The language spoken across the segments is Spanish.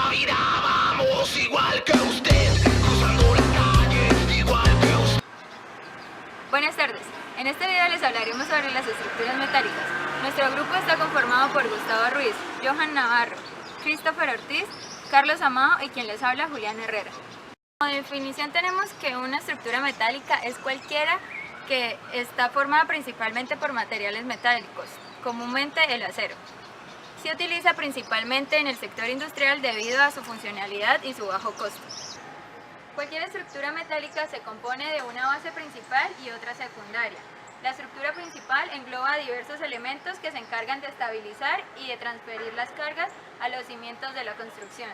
la vida vamos igual que usted, cruzando la calle igual que usted. Buenas tardes. En este video les hablaremos sobre las estructuras metálicas. Nuestro grupo está conformado por Gustavo Ruiz, Johan Navarro, Christopher Ortiz, Carlos Amado y quien les habla, Julián Herrera. Como definición tenemos que una estructura metálica es cualquiera que está formada principalmente por materiales metálicos, comúnmente el acero. Se utiliza principalmente en el sector industrial debido a su funcionalidad y su bajo costo. Cualquier estructura metálica se compone de una base principal y otra secundaria. La estructura principal engloba diversos elementos que se encargan de estabilizar y de transferir las cargas a los cimientos de la construcción.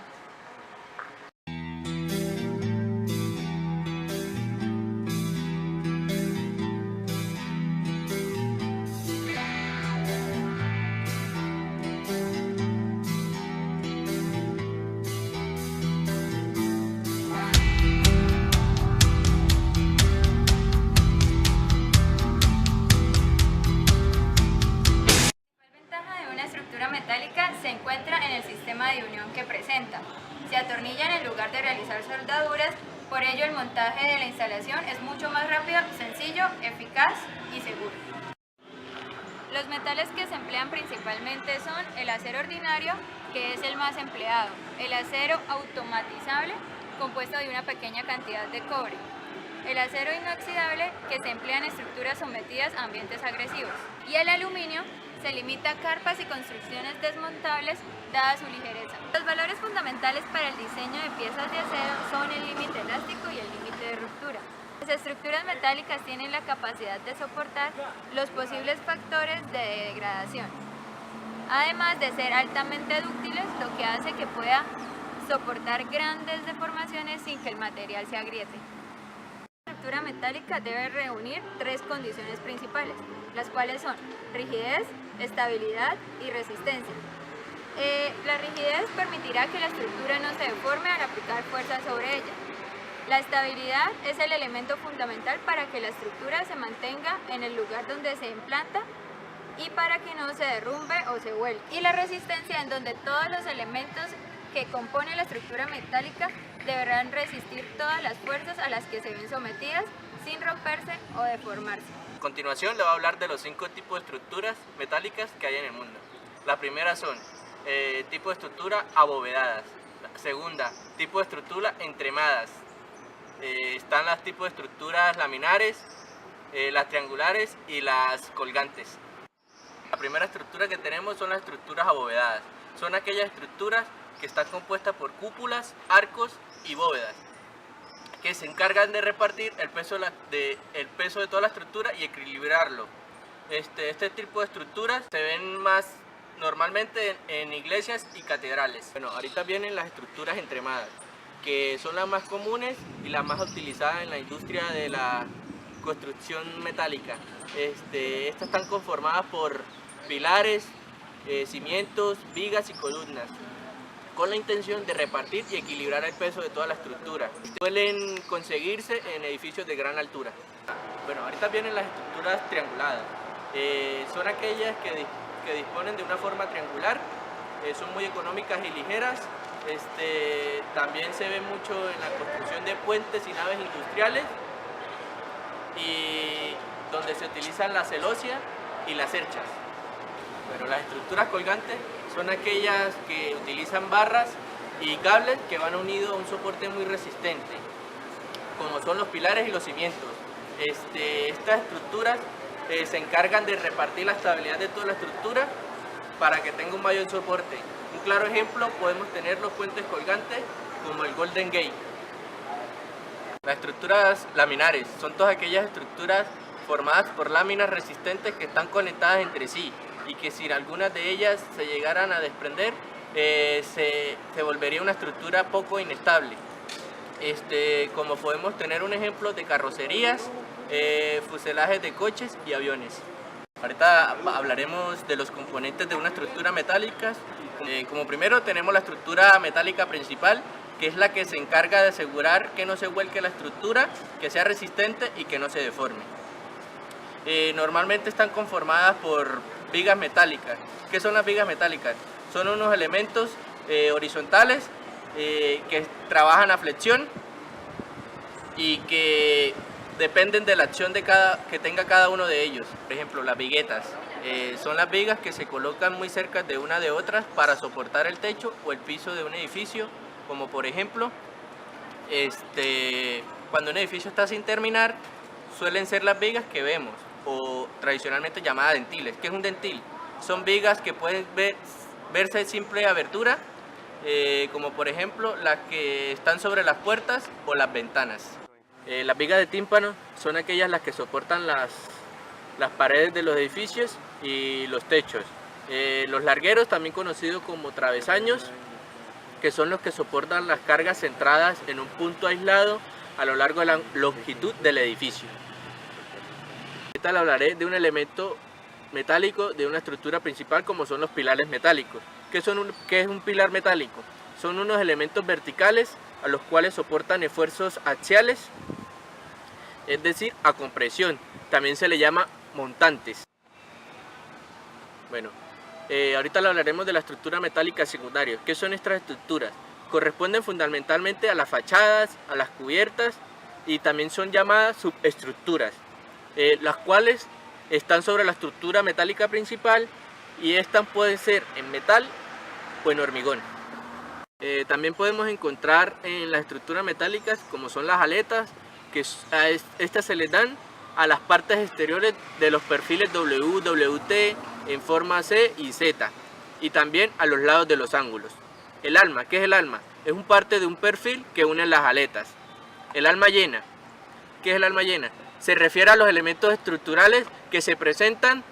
Metálica se encuentra en el sistema de unión que presenta. Se atornilla en el lugar de realizar soldaduras, por ello el montaje de la instalación es mucho más rápido, sencillo, eficaz y seguro. Los metales que se emplean principalmente son el acero ordinario, que es el más empleado, el acero automatizable, compuesto de una pequeña cantidad de cobre, el acero inoxidable, que se emplea en estructuras sometidas a ambientes agresivos, y el aluminio se limita a carpas y construcciones desmontables dada su ligereza. Los valores fundamentales para el diseño de piezas de acero son el límite elástico y el límite de ruptura. Las estructuras metálicas tienen la capacidad de soportar los posibles factores de degradación, además de ser altamente dúctiles, lo que hace que pueda soportar grandes deformaciones sin que el material se agriete. La estructura metálica debe reunir tres condiciones principales, las cuales son rigidez, estabilidad y resistencia. La rigidez permitirá que la estructura no se deforme al aplicar fuerza sobre ella. La estabilidad es el elemento fundamental para que la estructura se mantenga en el lugar donde se implanta y para que no se derrumbe o se vuelque. Y la resistencia, en donde todos los elementos que componen la estructura metálica deberán resistir todas las fuerzas a las que se ven sometidas sin romperse o deformarse. A continuación le voy a hablar de los 5 tipos de estructuras metálicas que hay en el mundo. La primera son tipo de estructura abovedadas. La segunda, tipo de estructura entremadas. Están los tipos de estructuras laminares, las triangulares y las colgantes. La primera estructura que tenemos son las estructuras abovedadas. Son aquellas estructuras que están compuestas por cúpulas, arcos y bóvedas, que se encargan de repartir el peso de toda la estructura y equilibrarlo. Este tipo de estructuras se ven más normalmente en iglesias y catedrales. Bueno, ahorita vienen las estructuras entremadas, que son las más comunes y las más utilizadas en la industria de la construcción metálica. Estas están conformadas por pilares, cimientos, vigas y columnas, con la intención de repartir y equilibrar el peso de toda la estructura. Suelen conseguirse en edificios de gran altura. Bueno, ahorita vienen las estructuras trianguladas. Son aquellas que disponen de una forma triangular, son muy económicas y ligeras. También se ve mucho en la construcción de puentes y naves industriales, y donde se utilizan la celosía y las cerchas. Pero las estructuras colgantes son aquellas que utilizan barras y cables que van unidos a un soporte muy resistente, como son los pilares y los cimientos. Estas estructuras se encargan de repartir la estabilidad de toda la estructura para que tenga un mayor soporte. Un claro ejemplo podemos tener los puentes colgantes como el Golden Gate. Las estructuras laminares son todas aquellas estructuras formadas por láminas resistentes que están conectadas entre sí, y que si algunas de ellas se llegaran a desprender, se volvería una estructura poco inestable. Como podemos tener un ejemplo de carrocerías, fuselajes de coches y aviones. Ahorita hablaremos de los componentes de una estructura metálica. Como primero tenemos la estructura metálica principal, que es la que se encarga de asegurar que no se vuelque la estructura, que sea resistente y que no se deforme. Normalmente están conformadas por vigas metálicas. ¿Qué son las vigas metálicas? Son unos elementos horizontales que trabajan a flexión y que dependen de la acción que tenga cada uno de ellos. Por ejemplo, las viguetas. Son las vigas que se colocan muy cerca de una de otras para soportar el techo o el piso de un edificio, como por ejemplo, cuando un edificio está sin terminar, suelen ser las vigas que vemos, o tradicionalmente llamadas dentiles. ¿Qué es un dentil? Son vigas que pueden verse en simple abertura, como por ejemplo las que están sobre las puertas o las ventanas. Las vigas de tímpano son aquellas las que soportan las paredes de los edificios y los techos. Los largueros, también conocidos como travesaños, que son los que soportan las cargas centradas en un punto aislado a lo largo de la longitud del edificio. Ahorita le hablaré de un elemento metálico de una estructura principal, como son los pilares metálicos. ¿Qué es un pilar metálico? Son unos elementos verticales a los cuales soportan esfuerzos axiales, es decir, a compresión. También se le llama montantes. Bueno, ahorita le hablaremos de la estructura metálica secundaria. ¿Qué son estas estructuras? Corresponden fundamentalmente a las fachadas, a las cubiertas, y también son llamadas subestructuras, las cuales están sobre la estructura metálica principal, y estas pueden ser en metal o en hormigón. También podemos encontrar en las estructuras metálicas, como son las aletas, que a estas se les dan a las partes exteriores de los perfiles W, WT en forma C y Z, y también a los lados de los ángulos. El alma, ¿qué es el alma? Es un parte de un perfil que une las aletas. El alma llena, ¿qué es el alma llena? Se refiere a los elementos estructurales que se presentan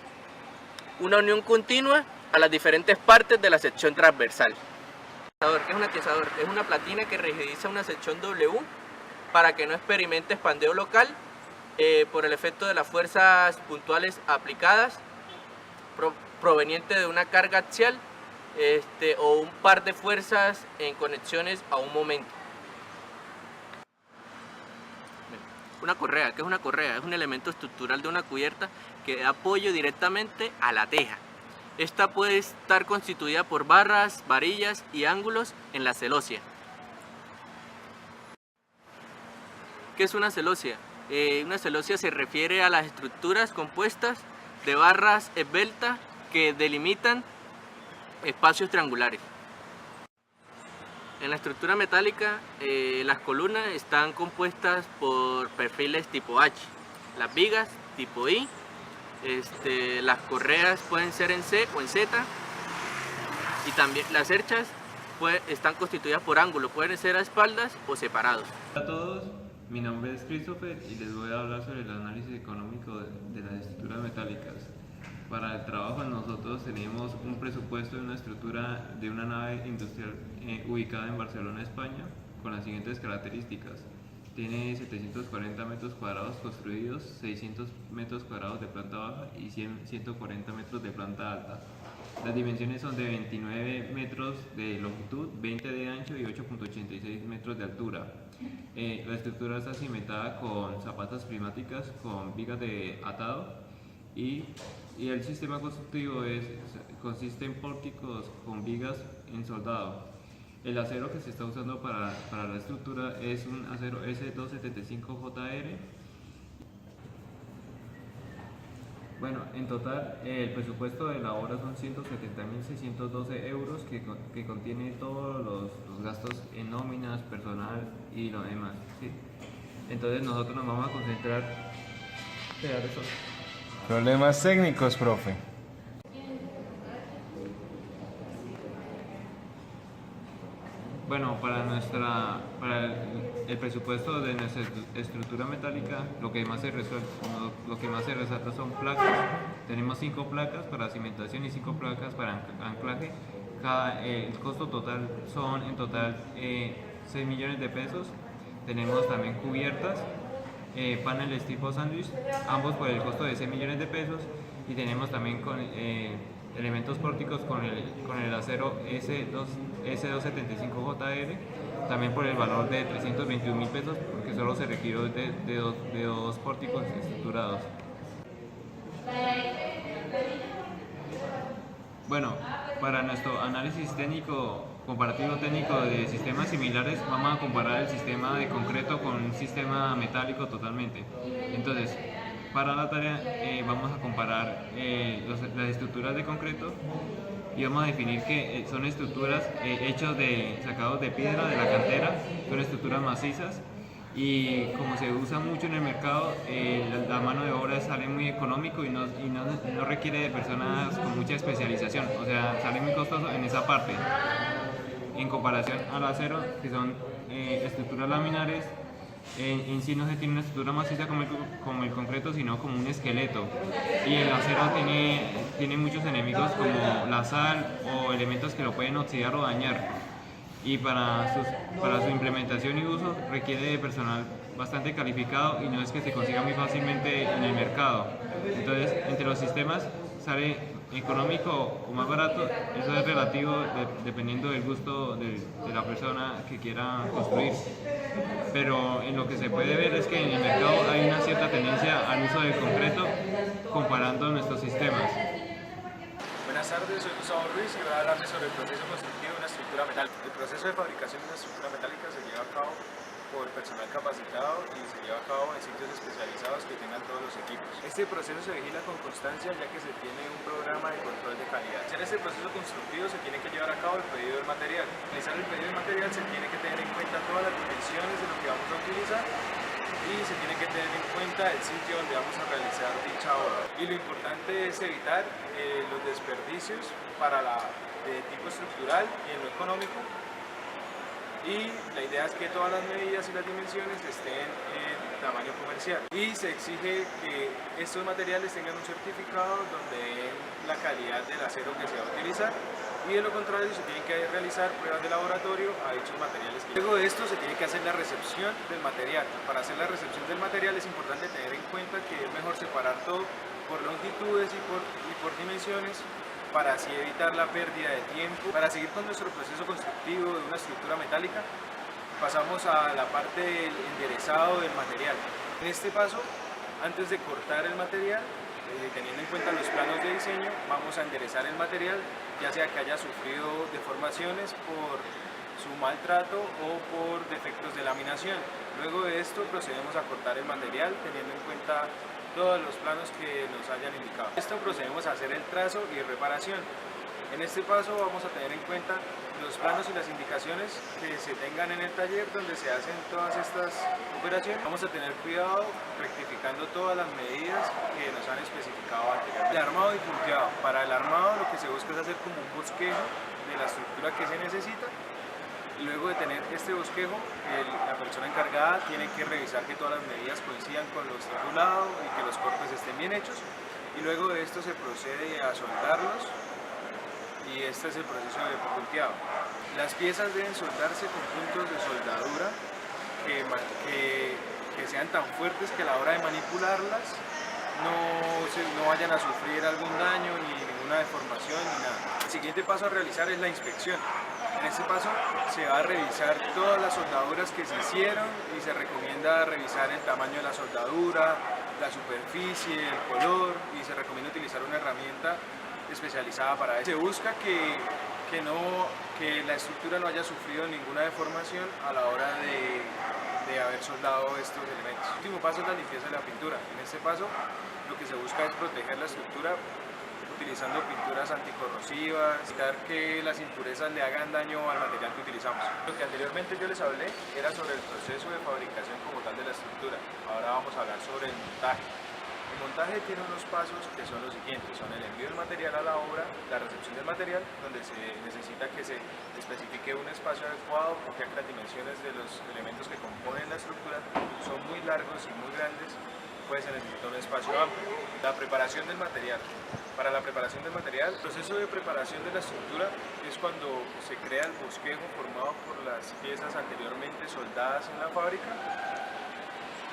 una unión continua a las diferentes partes de la sección transversal. ¿Qué es un atiesador? Es una platina que rigidiza una sección W para que no experimente expandeo local por el efecto de las fuerzas puntuales aplicadas proveniente de una carga axial o un par de fuerzas en conexiones a un momento. Una correa, ¿qué es una correa? Es un elemento estructural de una cubierta que da apoyo directamente a la teja. Esta puede estar constituida por barras, varillas y ángulos en la celosía. ¿Qué es una celosía? Una celosía se refiere a las estructuras compuestas de barras esbeltas que delimitan espacios triangulares. En la estructura metálica, las columnas están compuestas por perfiles tipo H, las vigas tipo I, las correas pueden ser en C o en Z, y también las cerchas están constituidas por ángulos, pueden ser a espaldas o separados. Hola a todos, mi nombre es Christopher y les voy a hablar sobre el análisis económico de las estructuras metálicas. Para el trabajo nosotros tenemos un presupuesto de una estructura de una nave industrial ubicada en Barcelona, España, con las siguientes características. Tiene 740 metros cuadrados construidos, 600 metros cuadrados de planta baja y 140 metros de planta alta. Las dimensiones son de 29 metros de longitud, 20 de ancho y 8.86 metros de altura. La estructura está cimentada con zapatas prismáticas con vigas de atado, y el sistema constructivo consiste en pórticos con vigas en soldado. El acero que se está usando para la estructura es un acero S275JR. Bueno, en total el presupuesto de la obra son 170.612 euros que contiene todos los gastos en nóminas, personal y lo demás, ¿sí? Entonces nosotros nos vamos a concentrar en eso. Problemas técnicos, profe. Bueno, para el presupuesto de nuestra estructura metálica, lo que más se resalta son placas. Tenemos 5 placas para cimentación y 5 placas para anclaje. El costo total son en total 6 millones de pesos. Tenemos también cubiertas, paneles tipo sándwich, ambos por el costo de 6 millones de pesos, y tenemos también elementos pórticos con el acero S275JR, también por el valor de 321.000 pesos, porque solo se requirió de dos pórticos estructurados. Bueno, para nuestro análisis técnico comparativo técnico de sistemas similares, vamos a comparar el sistema de concreto con un sistema metálico totalmente. Entonces, para la tarea vamos a comparar las estructuras de concreto y vamos a definir que son estructuras hechas sacados de piedra de la cantera, son estructuras macizas. Y como se usa mucho en el mercado, la mano de obra sale muy económico y no requiere de personas con mucha especialización, o sea, sale muy costoso en esa parte. En comparación al acero, que son estructuras laminares, en sí no se tiene una estructura maciza como el concreto, sino como un esqueleto. Y el acero tiene muchos enemigos como la sal o elementos que lo pueden oxidar o dañar. Y para su implementación y uso requiere de personal bastante calificado y no es que se consiga muy fácilmente en el mercado. Entonces, entre los sistemas sale económico o más barato, eso es relativo dependiendo del gusto de la persona que quiera construir. Pero en lo que se puede ver es que en el mercado hay una cierta tendencia al uso del concreto comparando nuestros sistemas. Buenas tardes, soy Gustavo Ruiz y voy a hablarles sobre el proceso constructivo de una estructura metálica. El proceso de fabricación de una estructura metálica se lleva a cabo por personal capacitado y se lleva a cabo en sitios especializados que tengan todos los equipos. Este proceso se vigila con constancia ya que se tiene un programa de control de calidad. En este proceso constructivo se tiene que llevar a cabo el pedido del material. Al realizar el pedido del material se tiene que tener en cuenta todas las dimensiones de lo que vamos a utilizar y se tiene que tener en cuenta el sitio donde vamos a realizar dicha obra. Y lo importante es evitar los desperdicios de tipo estructural y en lo económico. Y la idea es que todas las medidas y las dimensiones estén en tamaño comercial. Y se exige que estos materiales tengan un certificado donde den la calidad del acero que se va a utilizar. Y de lo contrario se tienen que realizar pruebas de laboratorio a dichos materiales. Luego de esto se tiene que hacer la recepción del material. Para hacer la recepción del material es importante tener en cuenta que es mejor separar todo por longitudes y por dimensiones para así evitar la pérdida de tiempo. Para seguir con nuestro proceso constructivo de una estructura metálica, pasamos a la parte del enderezado del material. En este paso, antes de cortar el material, teniendo en cuenta los planos de diseño, vamos a enderezar el material, ya sea que haya sufrido deformaciones por su maltrato o por defectos de laminación. Luego de esto procedemos a cortar el material teniendo en cuenta todos los planos que nos hayan indicado. Esto procedemos a hacer el trazo y reparación. En este paso vamos a tener en cuenta los planos y las indicaciones que se tengan en el taller donde se hacen todas estas operaciones. Vamos a tener cuidado rectificando todas las medidas que nos han especificado anteriormente. El armado y punteado. Para el armado lo que se busca es hacer como un bosquejo de la estructura que se necesita. Y luego de tener este bosquejo, la persona encargada tiene que revisar que todas las medidas coincidan con lo estipulado y que los cortes estén bien hechos. Y luego de esto se procede a soldarlos. Y este es el proceso de punteado. Las piezas deben soldarse con puntos de soldadura que sean tan fuertes que a la hora de manipularlas no vayan a sufrir algún daño ni ninguna deformación ni nada. El siguiente paso a realizar es la inspección. En este paso se va a revisar todas las soldaduras que se hicieron y se recomienda revisar el tamaño de la soldadura, la superficie, el color y se recomienda utilizar una herramienta especializada para eso. Se busca que la estructura no haya sufrido ninguna deformación a la hora de haber soldado estos elementos. El último paso es la limpieza de la pintura. En este paso lo que se busca es proteger la estructura utilizando pinturas anticorrosivas, evitar que las impurezas le hagan daño al material que utilizamos. Lo que anteriormente yo les hablé era sobre el proceso de fabricación como tal de la estructura. Ahora vamos a hablar sobre el montaje. El montaje tiene unos pasos que son los siguientes, son el envío del material a la obra, la recepción del material, donde se necesita que se especifique un espacio adecuado, porque las dimensiones de los elementos que componen la estructura son muy largos y muy grandes, pues se necesita un espacio amplio. La preparación del material. Para la preparación del material, el proceso de preparación de la estructura es cuando se crea el bosquejo formado por las piezas anteriormente soldadas en la fábrica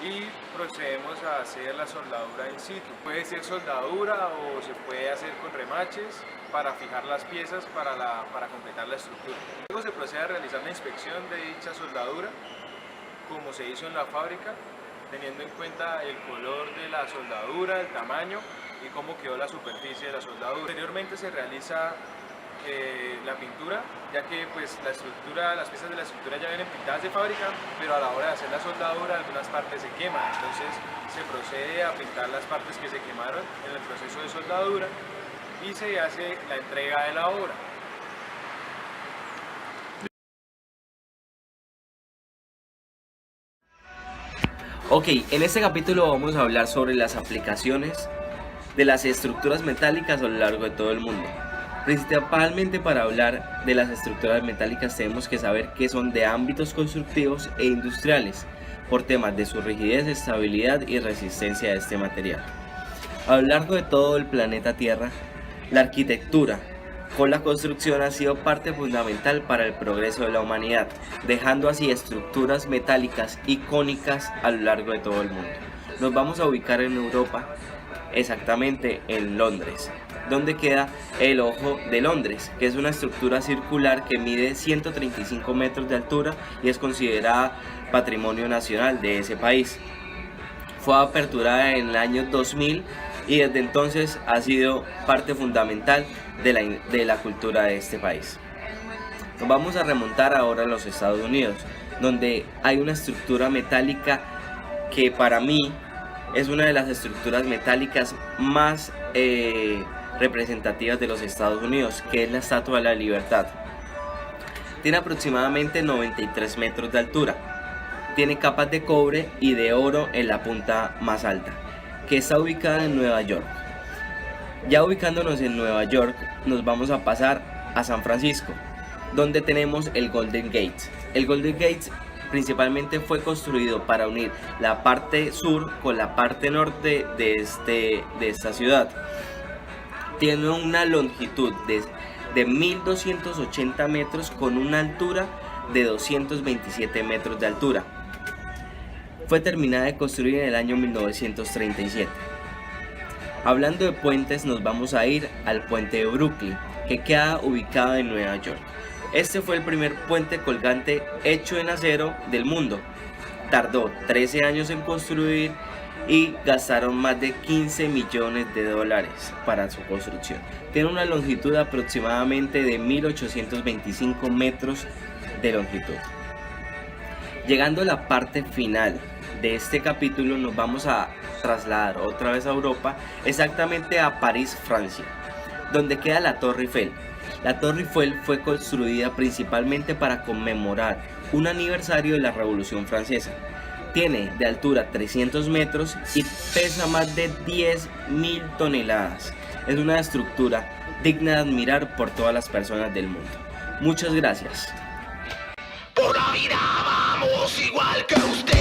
y procedemos a hacer la soldadura in situ. Puede ser soldadura o se puede hacer con remaches para fijar las piezas para completar la estructura. Luego se procede a realizar la inspección de dicha soldadura como se hizo en la fábrica, teniendo en cuenta el color de la soldadura, el tamaño y cómo quedó la superficie de la soldadura. Posteriormente se realiza la pintura, ya que pues las piezas de la estructura ya vienen pintadas de fábrica, pero a la hora de hacer la soldadura algunas partes se queman, entonces se procede a pintar las partes que se quemaron en el proceso de soldadura y se hace la entrega de la obra. Ok, en este capítulo vamos a hablar sobre las aplicaciones de las estructuras metálicas a lo largo de todo el mundo. Principalmente para hablar de las estructuras metálicas tenemos que saber que son de ámbitos constructivos e industriales, por temas de su rigidez, estabilidad y resistencia a este material. A lo largo de todo el planeta Tierra, la arquitectura con la construcción ha sido parte fundamental para el progreso de la humanidad, dejando así estructuras metálicas icónicas a lo largo de todo el mundo. Nos vamos a ubicar en Europa, exactamente en Londres, donde queda el Ojo de Londres, que es una estructura circular que mide 135 metros de altura y es considerada patrimonio nacional de ese país. Fue aperturada en el año 2000 y desde entonces ha sido parte fundamental de la cultura de este país. Nos vamos a remontar ahora a los Estados Unidos, donde hay una estructura metálica que para mí es una de las estructuras metálicas más representativas de los Estados Unidos, que es la Estatua de la Libertad. Tiene aproximadamente 93 metros de altura. Tiene capas de cobre y de oro en la punta más alta, que está ubicada en Nueva York. Ya ubicándonos en Nueva York, nos vamos a pasar a San Francisco, donde tenemos el Golden Gate. El Golden Gate principalmente fue construido para unir la parte sur con la parte norte de esta ciudad. Tiene una longitud de 1280 metros con una altura de 227 metros de altura. Fue terminada de construir en el año 1937. Hablando de puentes, nos vamos a ir al puente de Brooklyn, que queda ubicado en Nueva York. Este fue el primer puente colgante hecho en acero del mundo. Tardó 13 años en construir y gastaron más de 15 millones de dólares para su construcción. Tiene una longitud aproximadamente de 1825 metros de longitud. Llegando a la parte final de este capítulo, nos vamos a trasladar otra vez a Europa, exactamente a París, Francia, donde queda la Torre Eiffel. La Torre Eiffel fue construida principalmente para conmemorar un aniversario de la Revolución Francesa. Tiene de altura 300 metros y pesa más de 10.000 toneladas. Es una estructura digna de admirar por todas las personas del mundo. Muchas gracias. Por la vida vamos igual que usted.